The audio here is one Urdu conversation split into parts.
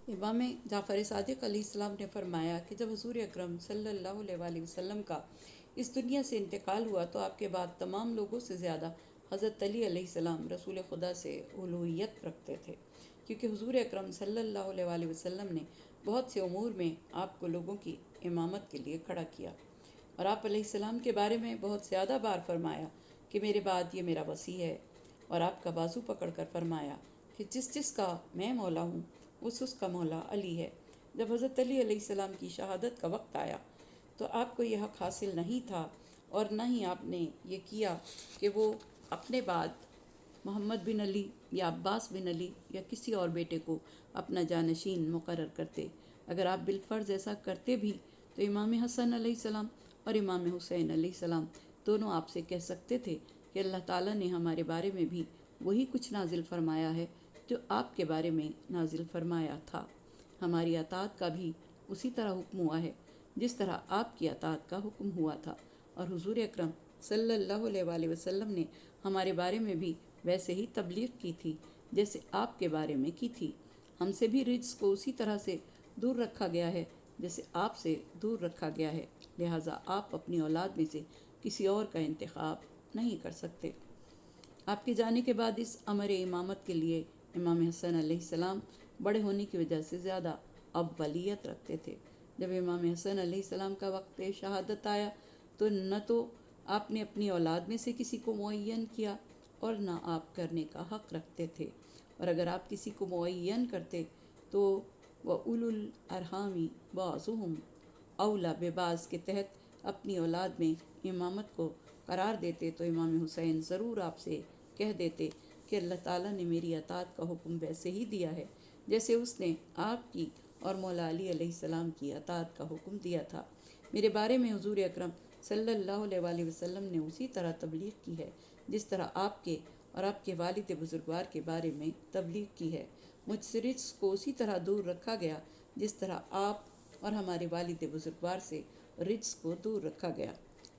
امام جعفر صادق علیہ السلام نے فرمایا کہ جب حضور اکرم صلی اللہ علیہ وآلہ وسلم کا اس دنیا سے انتقال ہوا تو آپ کے بعد تمام لوگوں سے زیادہ حضرت علی علیہ السلام رسول خدا سے الوہیت رکھتے تھے، کیونکہ حضور اکرم صلی اللہ علیہ وآلہ وسلم نے بہت سے امور میں آپ کو لوگوں کی امامت کے لیے کھڑا کیا، اور آپ علیہ السلام کے بارے میں بہت زیادہ بار فرمایا کہ میرے بعد یہ میرا وصی ہے، اور آپ کا بازو پکڑ کر فرمایا کہ جس جس کا میں مولا ہوں اس کا مولا علی ہے۔ جب حضرت علی علیہ السلام کی شہادت کا وقت آیا تو آپ کو یہ حق حاصل نہیں تھا، اور نہ ہی آپ نے یہ کیا کہ وہ اپنے بعد محمد بن علی یا عباس بن علی یا کسی اور بیٹے کو اپنا جانشین مقرر کرتے۔ اگر آپ بالفرض ایسا کرتے بھی تو امام حسن علیہ السلام اور امام حسین علیہ السلام دونوں آپ سے کہہ سکتے تھے کہ اللہ تعالیٰ نے ہمارے بارے میں بھی وہی کچھ نازل فرمایا ہے جو آپ کے بارے میں نازل فرمایا تھا۔ ہماری اطاعت کا بھی اسی طرح حکم ہوا ہے جس طرح آپ کی اطاعت کا حکم ہوا تھا، اور حضور اکرم صلی اللہ علیہ وآلہ وسلم نے ہمارے بارے میں بھی ویسے ہی تبلیغ کی تھی جیسے آپ کے بارے میں کی تھی۔ ہم سے بھی رجس کو اسی طرح سے دور رکھا گیا ہے جیسے آپ سے دور رکھا گیا ہے، لہٰذا آپ اپنی اولاد میں سے کسی اور کا انتخاب نہیں کر سکتے۔ آپ کے جانے کے بعد اس امر امامت کے لیے امام حسن علیہ السلام بڑے ہونے کی وجہ سے زیادہ اولیت رکھتے تھے۔ جب امام حسن علیہ السلام کا وقت شہادت آیا تو نہ تو آپ نے اپنی اولاد میں سے کسی کو معین کیا اور نہ آپ کرنے کا حق رکھتے تھے، اور اگر آپ کسی کو معین کرتے تو وَأُولُو الْأَرْحَامِ بَعْضُهُمْ اولیٰ ببعض کے تحت اپنی اولاد میں امامت کو قرار دیتے تو امام حسین ضرور آپ سے کہہ دیتے کہ اللہ تعالیٰ نے میری اطاعت کا حکم ویسے ہی دیا ہے جیسے اس نے آپ کی اور مولا علی علیہ السلام کی اطاعت کا حکم دیا تھا۔ میرے بارے میں حضور اکرم صلی اللہ علیہ وآلہ وسلم نے اسی طرح تبلیغ کی ہے جس طرح آپ کے اور آپ کے والد بزرگوار کے بارے میں تبلیغ کی ہے۔ مجھ سے رجس کو اسی طرح دور رکھا گیا جس طرح آپ اور ہمارے والد بزرگوار سے رجس کو دور رکھا گیا،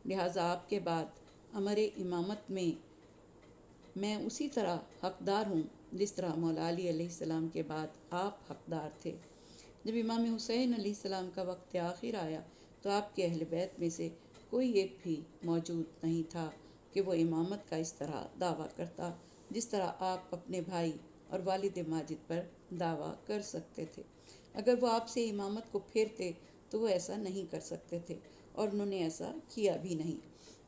لہٰذا آپ کے بعد امر امامت میں اسی طرح حقدار ہوں جس طرح مولا علی علیہ السلام کے بعد آپ حقدار تھے۔ جب امام حسین علیہ السلام کا وقت آخر آیا تو آپ کے اہل بیت میں سے کوئی ایک بھی موجود نہیں تھا کہ وہ امامت کا اس طرح دعویٰ کرتا جس طرح آپ اپنے بھائی اور والد ماجد پر دعویٰ کر سکتے تھے۔ اگر وہ آپ سے امامت کو پھیرتے تو وہ ایسا نہیں کر سکتے تھے، اور انہوں نے ایسا کیا بھی نہیں۔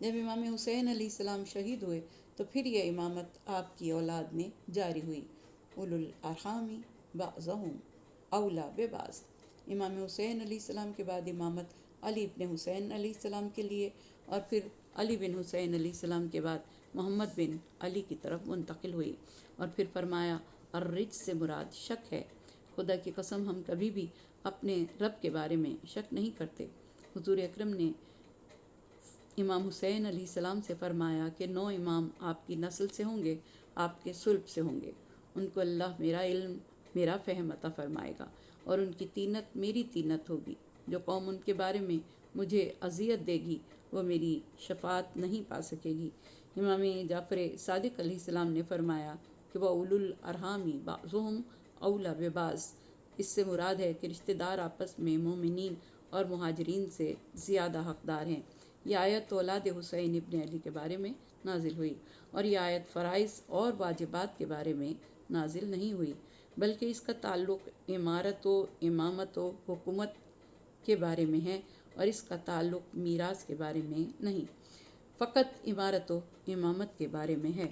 جب امام حسین علیہ السلام شہید ہوئے تو پھر یہ امامت آپ کی اولاد میں جاری ہوئی۔ اولو الارحام بعضهم اولیٰ ببعض۔ امام حسین علیہ السلام کے بعد امامت علی بن حسین علیہ السلام کے لیے، اور پھر علی بن حسین علیہ السلام کے بعد محمد بن علی کی طرف منتقل ہوئی، اور پھر فرمایا الرجس سے مراد شک ہے۔ خدا کی قسم ہم کبھی بھی اپنے رب کے بارے میں شک نہیں کرتے۔ حضور اکرم نے امام حسین علیہ السلام سے فرمایا کہ 9 امام آپ کی نسل سے ہوں گے، آپ کے صلب سے ہوں گے، ان کو اللہ میرا علم میرا فہم عطا فرمائے گا، اور ان کی طینت میری طینت ہوگی۔ جو قوم ان کے بارے میں مجھے اذیت دے گی وہ میری شفاعت نہیں پا سکے گی۔ امام جعفر صادق علیہ السلام نے فرمایا کہ وہ اولو الارحام بعضهم اولیٰ ببعض، اس سے مراد ہے کہ رشتہ دار آپس میں مومنین اور مہاجرین سے زیادہ حقدار ہیں۔ یہ آیت اولاد حسین ابن علی کے بارے میں نازل ہوئی، اور یہ آیت فرائض اور واجبات کے بارے میں نازل نہیں ہوئی، بلکہ اس کا تعلق امارت و امامت و حکومت کے بارے میں ہے، اور اس کا تعلق میراث کے بارے میں نہیں، فقط امارت و امامت کے بارے میں ہے۔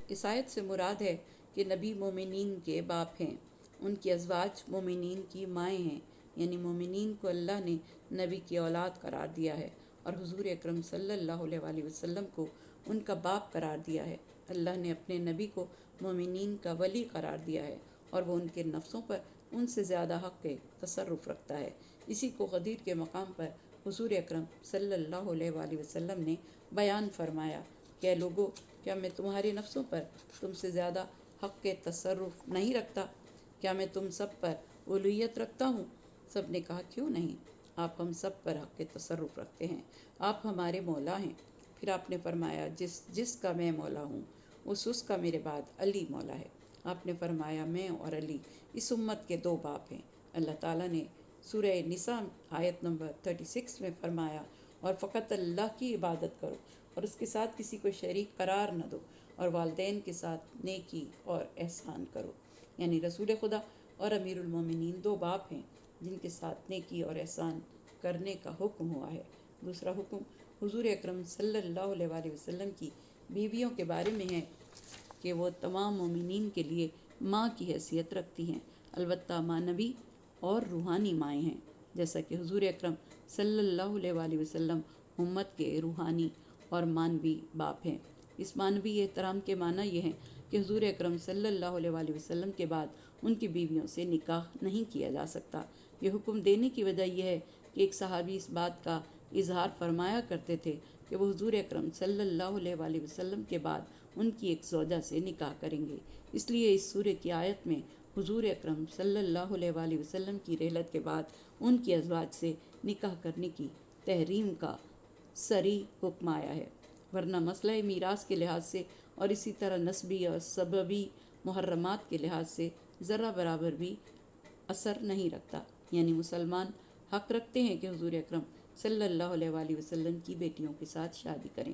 اس آیت سے مراد ہے کہ نبی مومنین کے باپ ہیں، ان کی ازواج مومنین کی مائیں ہیں، یعنی مومنین کو اللہ نے نبی کی اولاد قرار دیا ہے، اور حضور اکرم صلی اللہ علیہ وآلہ وسلم کو ان کا باپ قرار دیا ہے۔ اللہ نے اپنے نبی کو مومنین کا ولی قرار دیا ہے، اور وہ ان کے نفسوں پر ان سے زیادہ حق تصرف رکھتا ہے۔ اسی کو غدیر کے مقام پر حضور اکرم صلی اللہ علیہ وآلہ وسلم نے بیان فرمایا کہ اے لوگو، کیا میں تمہارے نفسوں پر تم سے زیادہ حق تصرف نہیں رکھتا؟ کیا میں تم سب پر اولویت رکھتا ہوں؟ سب نے کہا کیوں نہیں، آپ ہم سب پر حق تصرف رکھتے ہیں، آپ ہمارے مولا ہیں۔ پھر آپ نے فرمایا جس جس کا میں مولا ہوں اس کا میرے بعد علی مولا ہے۔ آپ نے فرمایا میں اور علی اس امت کے 2 باپ ہیں، اللہ تعالیٰ نے سورہ نساء آیت نمبر 36 میں فرمایا، اور فقط اللہ کی عبادت کرو اور اس کے ساتھ کسی کو شریک قرار نہ دو، اور والدین کے ساتھ نیکی اور احسان کرو۔ یعنی رسول خدا اور امیر المومنین دو باپ ہیں جن کے ساتھ نیکی اور احسان کرنے کا حکم ہوا ہے۔ دوسرا حکم حضور اکرم صلی اللہ علیہ وآلہ وسلم کی بیویوں کے بارے میں ہے کہ وہ تمام مومنین کے لیے ماں کی حیثیت رکھتی ہیں، البتہ معنوی اور روحانی مائیں ہیں، جیسا کہ حضور اکرم صلی اللہ علیہ وآلہ وسلم امت کے روحانی اور معنوی باپ ہیں۔ اس معنوی احترام کے معنی یہ ہیں کہ حضور اکرم صلی اللہ علیہ وآلہ وسلم کے بعد ان کی بیویوں سے نکاح نہیں کیا جا سکتا۔ یہ حکم دینے کی وجہ یہ ہے کہ ایک صحابی اس بات کا اظہار فرمایا کرتے تھے کہ وہ حضور اکرم صلی اللہ علیہ وآلہ وسلم کے بعد ان کی ایک زوجہ سے نکاح کریں گے۔ اس لیے اس سورہ کی آیت میں حضور اکرم صلی اللہ علیہ وآلہ وسلم کی رحلت کے بعد ان کی ازواج سے نکاح کرنے کی تحریم کا صریح حکم آیا ہے، ورنہ مسئلہ میراث کے لحاظ سے اور اسی طرح نسبی اور سببی محرمات کے لحاظ سے ذرہ برابر بھی اثر نہیں رکھتا۔ یعنی مسلمان حق رکھتے ہیں کہ حضور اکرم صلی اللہ علیہ وآلہ وسلم کی بیٹیوں کے ساتھ شادی کریں،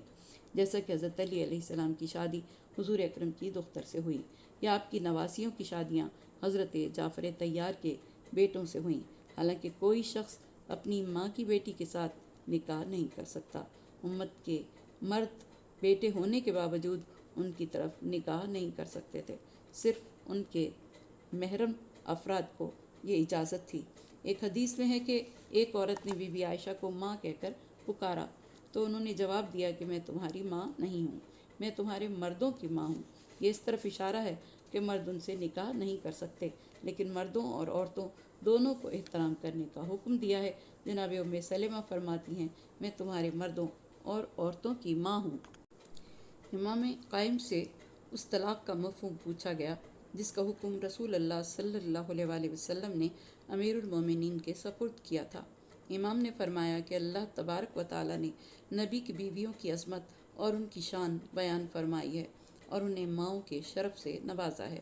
جیسا کہ حضرت علی علیہ السلام کی شادی حضور اکرم کی دختر سے ہوئی، یا آپ کی نواسیوں کی شادیاں حضرت جعفر طیار کے بیٹوں سے ہوئیں۔ حالانکہ کوئی شخص اپنی ماں کی بیٹی کے ساتھ نکاح نہیں کر سکتا۔ امت کے مرد بیٹے ہونے کے باوجود ان کی طرف نگاہ نہیں کر سکتے تھے، صرف ان کے محرم افراد کو یہ اجازت تھی۔ ایک حدیث میں ہے کہ ایک عورت نے بی بی عائشہ کو ماں کہہ کر پکارا تو انہوں نے جواب دیا کہ میں تمہاری ماں نہیں ہوں، میں تمہارے مردوں کی ماں ہوں۔ یہ اس طرف اشارہ ہے کہ مرد ان سے نکاح نہیں کر سکتے، لیکن مردوں اور عورتوں دونوں کو احترام کرنے کا حکم دیا ہے۔ جناب ام سلمہ فرماتی ہیں، میں تمہارے مردوں اور عورتوں کی ماں ہوں۔ امام قائم سے اس طلاق کا مفہوم پوچھا گیا جس کا حکم رسول اللہ صلی اللہ علیہ وآلہ وسلم نے امیر المومنین کے سپرد کیا تھا۔ امام نے فرمایا کہ اللہ تبارک و تعالیٰ نے نبی کی بیویوں کی عظمت اور ان کی شان بیان فرمائی ہے اور انہیں ماؤں کے شرف سے نوازا ہے۔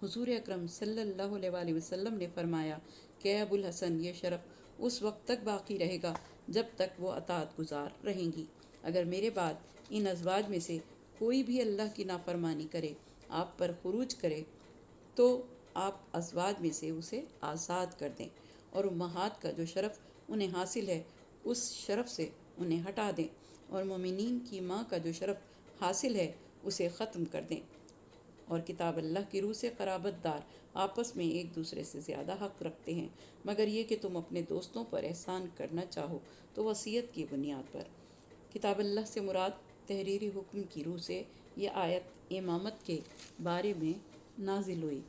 حضور اکرم صلی اللہ علیہ وآلہ وسلم نے فرمایا کہ ابو الحسن، یہ شرف اس وقت تک باقی رہے گا جب تک وہ اطاعت گزار رہیں گی۔ اگر میرے بعد ان ازواج میں سے کوئی بھی اللہ کی نافرمانی کرے، آپ پر خروج کرے، تو آپ ازواج میں سے اسے آزاد کر دیں اور امہات کا جو شرف انہیں حاصل ہے اس شرف سے انہیں ہٹا دیں، اور مومنین کی ماں کا جو شرف حاصل ہے اسے ختم کر دیں، اور کتاب اللہ کی روح سے قرابت دار آپس میں ایک دوسرے سے زیادہ حق رکھتے ہیں، مگر یہ کہ تم اپنے دوستوں پر احسان کرنا چاہو تو وصیت کی بنیاد پر۔ کتاب اللہ سے مراد تحریری حکم کی روح سے یہ آیت امامت کے بارے میں نازل ہوئی۔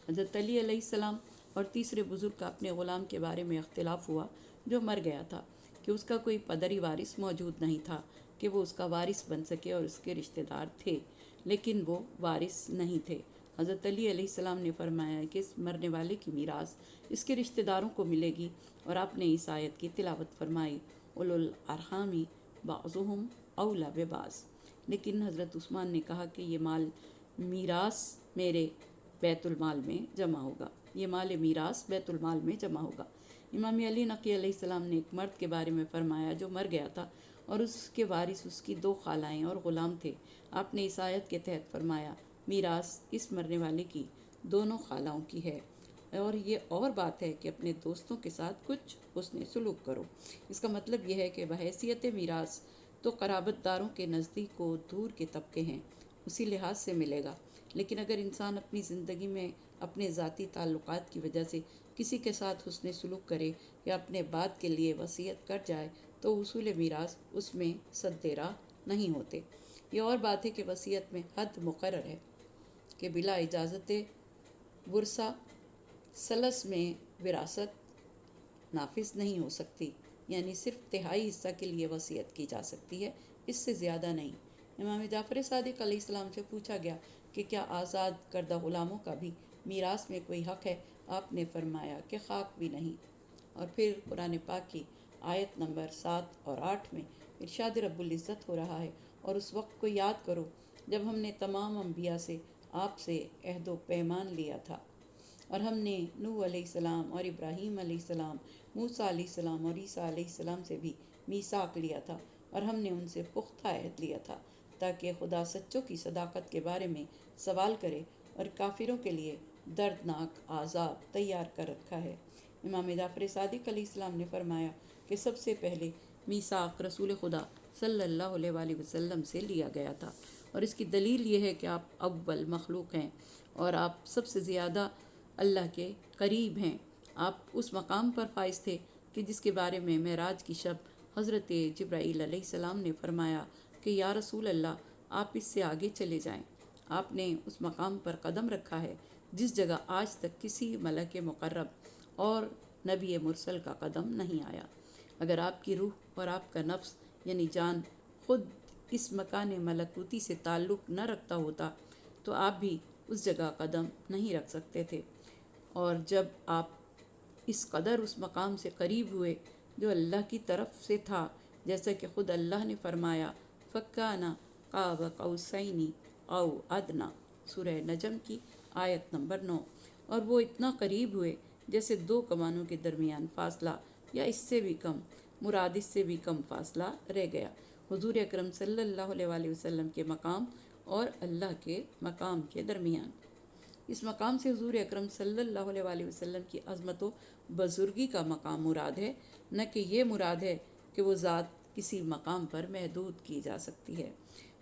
حضرت علی علیہ السلام اور تیسرے بزرگ کا اپنے غلام کے بارے میں اختلاف ہوا جو مر گیا تھا، کہ اس کا کوئی پدری وارث موجود نہیں تھا کہ وہ اس کا وارث بن سکے، اور اس کے رشتہ دار تھے لیکن وہ وارث نہیں تھے۔ حضرت علی علیہ السلام نے فرمایا کہ اس مرنے والے کی میراث اس کے رشتہ داروں کو ملے گی، اور آپ نے اس آیت کی تلاوت فرمائی، اولو الارحام بعضهم اولی ببعض۔ لیکن حضرت عثمان نے کہا کہ یہ مال میراث میرے بیت المال میں جمع ہوگا، یہ مال میراث بیت المال میں جمع ہوگا۔ امام علی نقی علیہ السلام نے ایک مرد کے بارے میں فرمایا جو مر گیا تھا اور اس کے وارث اس کی 2 خالائیں اور غلام تھے۔ آپ نے اس آیت کے تحت فرمایا، میراث اس مرنے والے کی دونوں خالاؤں کی ہے، اور یہ اور بات ہے کہ اپنے دوستوں کے ساتھ کچھ حسن سلوک کرو۔ اس کا مطلب یہ ہے کہ بحیثیت میراث تو قرابت داروں کے نزدیک کو دور کے طبقے ہیں، اسی لحاظ سے ملے گا، لیکن اگر انسان اپنی زندگی میں اپنے ذاتی تعلقات کی وجہ سے کسی کے ساتھ حسن سلوک کرے یا اپنے بعد کے لیے وصیت کر جائے تو اصول میراث اس میں سد راہ نہیں ہوتے۔ یہ اور بات ہے کہ وصیت میں حد مقرر ہے کہ بلا اجازت ورثہ ثلث میں وراثت نافذ نہیں ہو سکتی، یعنی صرف تہائی حصہ کے لیے وصیت کی جا سکتی ہے، اس سے زیادہ نہیں۔ امام جعفر صادق علیہ السلام سے پوچھا گیا کہ کیا آزاد کردہ غلاموں کا بھی میراث میں کوئی حق ہے؟ آپ نے فرمایا کہ خاک بھی نہیں۔ اور پھر قرآن پاک کی آیت نمبر 7 اور 8 میں ارشاد رب العزت ہو رہا ہے، اور اس وقت کو یاد کرو جب ہم نے تمام انبیاء سے آپ سے عہد و پیمان لیا تھا، اور ہم نے نوح علیہ السلام اور ابراہیم علیہ السلام، موسیٰ علیہ السلام اور عیسیٰ علیہ السلام سے بھی میثاق لیا تھا، اور ہم نے ان سے پختہ عہد لیا تھا تاکہ خدا سچوں کی صداقت کے بارے میں سوال کرے، اور کافروں کے لیے دردناک عذاب تیار کر رکھا ہے۔ امام جعفر صادق علیہ السلام نے فرمایا کہ سب سے پہلے میثاق رسول خدا صلی اللہ علیہ وآلہ وسلم سے لیا گیا تھا، اور اس کی دلیل یہ ہے کہ آپ اول مخلوق ہیں اور آپ سب سے زیادہ اللہ کے قریب ہیں۔ آپ اس مقام پر فائز تھے کہ جس کے بارے میں معراج کی شب حضرت جبرائیل علیہ السلام نے فرمایا کہ یا رسول اللہ، آپ اس سے آگے چلے جائیں۔ آپ نے اس مقام پر قدم رکھا ہے جس جگہ آج تک کسی ملک مقرب اور نبی مرسل کا قدم نہیں آیا۔ اگر آپ کی روح اور آپ کا نفس یعنی جان خود اس مکان ملکوتی سے تعلق نہ رکھتا ہوتا تو آپ بھی اس جگہ قدم نہیں رکھ سکتے تھے، اور جب آپ اس قدر اس مقام سے قریب ہوئے جو اللہ کی طرف سے تھا، جیسا کہ خود اللہ نے فرمایا فَكَانَ قَابَ قَوْسَيْنِ أَوْ أَدْنَىٰ، سورہ نجم کی آیت نمبر 9، اور وہ اتنا قریب ہوئے جیسے دو کمانوں کے درمیان فاصلہ یا اس سے بھی کم، مراد اس سے بھی کم فاصلہ رہ گیا۔ حضور اکرم صلی اللہ علیہ وآلہ وسلم کے مقام اور اللہ کے مقام کے درمیان، اس مقام سے حضور اکرم صلی اللہ علیہ وآلہ وسلم کی عظمت و بزرگی کا مقام مراد ہے، نہ کہ یہ مراد ہے کہ وہ ذات کسی مقام پر محدود کی جا سکتی ہے۔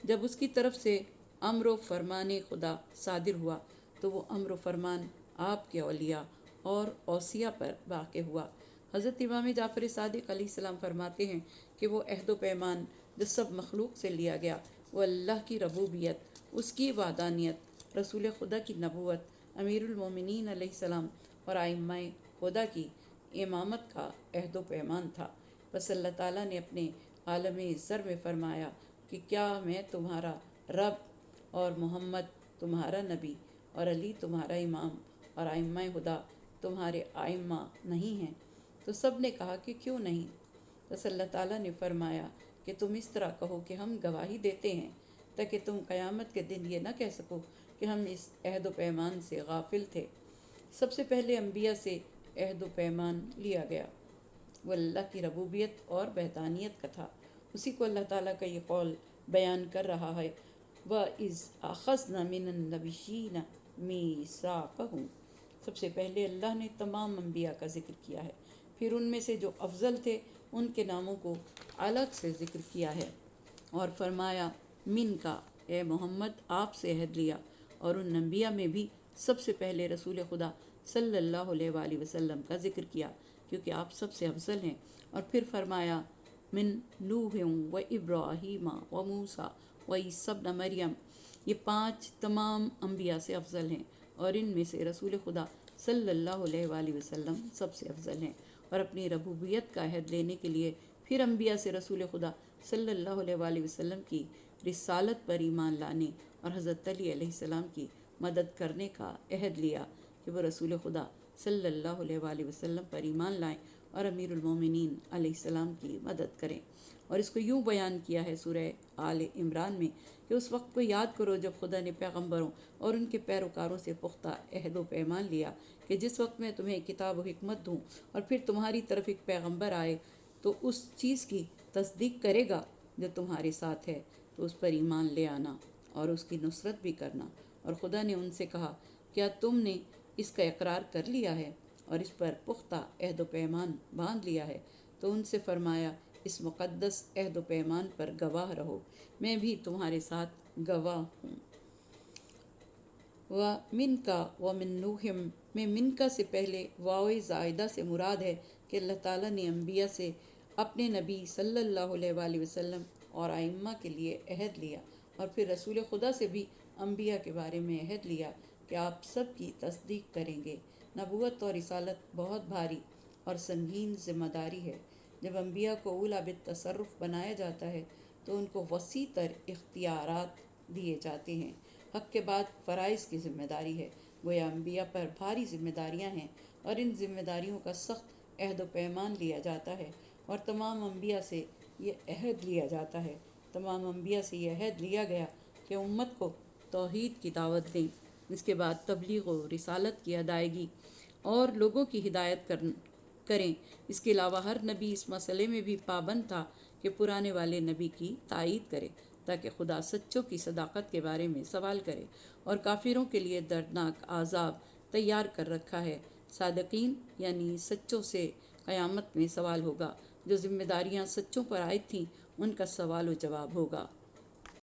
جب اس کی طرف سے امر و فرمان خدا صادر ہوا تو وہ امر و فرمان آپ کے اولیاء اور اوصیاء پر واقع ہوا۔ حضرت امام جعفر صادق علیہ السلام فرماتے ہیں کہ وہ عہد و پیمان جو سب مخلوق سے لیا گیا، وہ اللہ کی ربوبیت، اس کی وحدانیت، رسول خدا کی نبوت، امیر المومنین علیہ السلام اور ائمہ خدا کی امامت کا عہد و پیمان تھا۔ بس اللہ تعالیٰ نے اپنے عالم زر میں فرمایا کہ کیا میں تمہارا رب اور محمد تمہارا نبی اور علی تمہارا امام اور ائمہ خدا تمہارے ائمہ نہیں ہیں؟ تو سب نے کہا کہ کیوں نہیں؟ بس اللہ تعالیٰ نے فرمایا کہ تم اس طرح کہو کہ ہم گواہی دیتے ہیں، تاکہ تم قیامت کے دن یہ نہ کہہ سکو کہ ہم اس عہد و پیمان سے غافل تھے۔ سب سے پہلے انبیاء سے عہد و پیمان لیا گیا، وہ اللہ کی ربوبیت اور وحدانیت کا تھا۔ اسی کو اللہ تعالیٰ کا یہ قول بیان کر رہا ہے، وَإِذْ أَخَذْنَا مِنَ النَّبِيِّينَ مِيثَاقَهُمْ۔ سب سے پہلے اللہ نے تمام انبیاء کا ذکر کیا ہے، پھر ان میں سے جو افضل تھے ان کے ناموں کو الگ سے ذکر کیا ہے، اور فرمایا من کا، اے محمد آپ سے عہد لیا، اور ان انبیاء میں بھی سب سے پہلے رسول خدا صلی اللہ علیہ وآلہ وسلم کا ذکر کیا کیونکہ آپ سب سے افضل ہیں، اور پھر فرمایا من نوح و ابراہیم و موسیٰ و عیسیٰ ابن مریم، یہ 5 تمام انبیاء سے افضل ہیں، اور ان میں سے رسول خدا صلی اللہ علیہ وآلہ وسلم سب سے افضل ہیں۔ اور اپنی ربوبیت کا عہد لینے کے لیے پھر انبیاء سے رسول خدا صلی اللہ علیہ وآلہ وسلم کی رسالت پر ایمان لانے اور حضرت علی علیہ السلام کی مدد کرنے کا عہد لیا کہ وہ رسول خدا صلی اللہ علیہ وآلہ وسلم پر ایمان لائیں اور امیر المومنین علیہ السلام کی مدد کریں۔ اور اس کو یوں بیان کیا ہے سورہ آل عمران میں کہ اس وقت کو یاد کرو جب خدا نے پیغمبروں اور ان کے پیروکاروں سے پختہ عہد و پیمان لیا کہ جس وقت میں تمہیں کتاب و حکمت دوں اور پھر تمہاری طرف ایک پیغمبر آئے تو اس چیز کی تصدیق کرے گا جو تمہارے ساتھ ہے، تو اس پر ایمان لے آنا اور اس کی نصرت بھی کرنا۔ اور خدا نے ان سے کہا کیا تم نے اس کا اقرار کر لیا ہے اور اس پر پختہ عہد و پیمان باندھ لیا ہے؟ تو ان سے فرمایا اس مقدس عہد و پیمان پر گواہ رہو، میں بھی تمہارے ساتھ گواہ ہوں۔ وَمِن کا وَمِن نوحم میں من کا سے پہلے واو زائدہ سے مراد ہے کہ اللہ تعالیٰ نے انبیاء سے اپنے نبی صلی اللہ علیہ وآلہ وسلم اور ائمہ کے لیے عہد لیا، اور پھر رسول خدا سے بھی انبیاء کے بارے میں عہد لیا کہ آپ سب کی تصدیق کریں گے۔ نبوت اور رسالت بہت بھاری اور سنگین ذمہ داری ہے۔ جب انبیاء کو اولی بالتصرف بنایا جاتا ہے تو ان کو وسیع تر اختیارات دیے جاتے ہیں۔ حق کے بعد فرائض کی ذمہ داری ہے، گویا انبیاء پر بھاری ذمہ داریاں ہیں، اور ان ذمہ داریوں کا سخت عہد و پیمان لیا جاتا ہے، اور تمام انبیاء سے یہ عہد لیا جاتا ہے۔ تمام انبیاء سے یہ عہد لیا گیا کہ امت کو توحید کی دعوت دیں، اس کے بعد تبلیغ و رسالت کی ادائیگی اور لوگوں کی ہدایت کریں۔ اس کے علاوہ ہر نبی اس مسئلے میں بھی پابند تھا کہ پرانے والے نبی کی تائید کرے، تاکہ خدا سچوں کی صداقت کے بارے میں سوال کرے، اور کافروں کے لیے دردناک عذاب تیار کر رکھا ہے۔ صادقین یعنی سچوں سے قیامت میں سوال ہوگا۔ جو ذمہ داریاں سچوں پر عائد تھیں ان کا سوال و جواب ہوگا۔